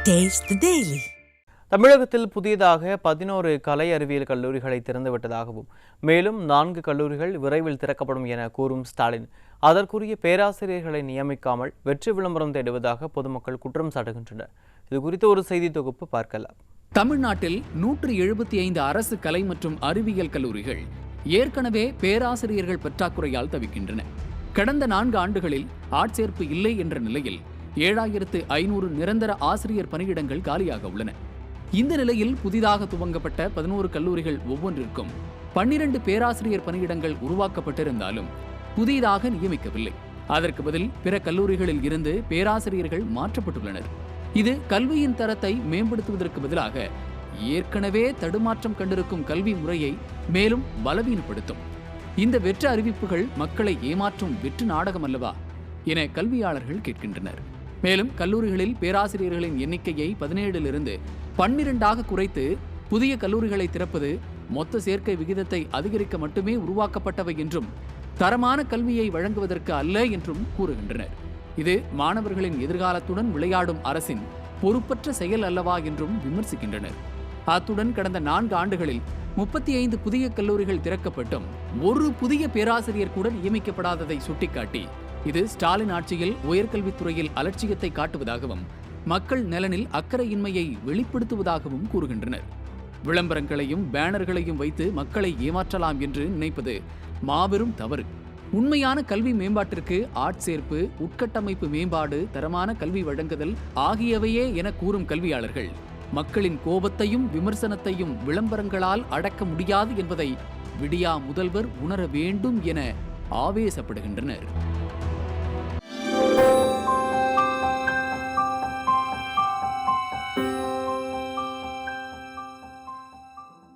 Taste the Daily. தமிழகத்தில் புதியதாக 11 கலை அறிவியல் கல்லூரிகளை திறந்துவிட்டதாகவும் மேலும் 4 கல்லூரிகள் விரைவில் திறக்கப்படும் என கூறும் ஸ்டாலின் அதற்குரிய பேராசிரியர்களை நியமிக்காமல் வெற்றி விளம்பரம் தேடுவதாக பொதுமக்கள் குற்றம் சாட்டுகின்றனர். இது குறித்து ஒரு செய்தி தொகுப்பு பார்க்கலாம். தமிழ்நாட்டில் 175 அரசு கலை மற்றும் அறிவியல் கல்லூரிகள் ஏற்கனவே பேராசிரியர்கள் பற்றாக்குறையால் தவிக்கின்றன. கடந்த 4 ஆண்டுகளில் ஆட்சேர்ப்பு இல்லை என்ற நிலையில் 7500 நிரந்தர ஆசிரியர் பணியிடங்கள் காலியாக உள்ளன. இந்த நிலையில் புதிதாக துவங்கப்பட்ட 11 கல்லூரிகள் ஒவ்வொன்றிற்கும் 12 பேராசிரியர் பணியிடங்கள் உருவாக்கப்பட்டிருந்தாலும் புதிதாக நியமிக்கவில்லை. அதற்கு பதில் பிற கல்லூரிகளில் இருந்து பேராசிரியர்கள் மாற்றப்பட்டுள்ளனர். இது கல்வியின் தரத்தை மேம்படுத்துவதற்கு பதிலாக ஏற்கனவே தடுமாற்றம் கண்டிருக்கும் கல்வி முறையை மேலும் பலவீனப்படுத்தும். இந்த வெற்று அறிவிப்புகள் மக்களை ஏமாற்றும் வெற்று நாடகம் அல்லவா என கல்வியாளர்கள் கேட்கின்றனர். மேலும் கல்லூரிகளில் பேராசிரியர்களின் எண்ணிக்கையை 17 12 குறைத்து புதிய கல்லூரிகளை திறப்பது மொத்த சேர்க்கை விகிதத்தை அதிகரிக்க மட்டுமே உருவாக்கப்பட்டவை என்றும் தரமான கல்வியை வழங்குவதற்கு அல்ல என்றும் கூறுகின்றனர். இது மாணவர்களின் எதிர்காலத்துடன் விளையாடும் அரசின் பொறுப்பற்ற செயல் அல்லவா என்றும் விமர்சிக்கின்றனர். அத்துடன் கடந்த 4 ஆண்டுகளில் 35 புதிய கல்லூரிகள் திறக்கப்பட்டும் ஒரு புதிய பேராசிரியர் கூட நியமிக்கப்படாததை சுட்டிக்காட்டி இது ஸ்டாலின் ஆட்சியில் உயர்கல்வித்துறையில் அலட்சியத்தை காட்டுவதாகவும் மக்கள் நலனில் அக்கறையின்மையை வெளிப்படுத்துவதாகவும் கூறுகின்றனர். விளம்பரங்களையும் பேனர்களையும் வைத்து மக்களை ஏமாற்றலாம் என்று நினைப்பது மாபெரும் தவறு. உண்மையான கல்வி மேம்பாட்டிற்கு ஆட்சேர்ப்பு, உட்கட்டமைப்பு மேம்பாடு, தரமான கல்வி வழங்குதல் ஆகியவையே என கூறும் கல்வியாளர்கள் மக்களின் கோபத்தையும் விமர்சனத்தையும் விளம்பரங்களால் அடக்க முடியாது என்பதை விடியா முதல்வர் உணர வேண்டும் என ஆவேசப்படுகின்றனர்.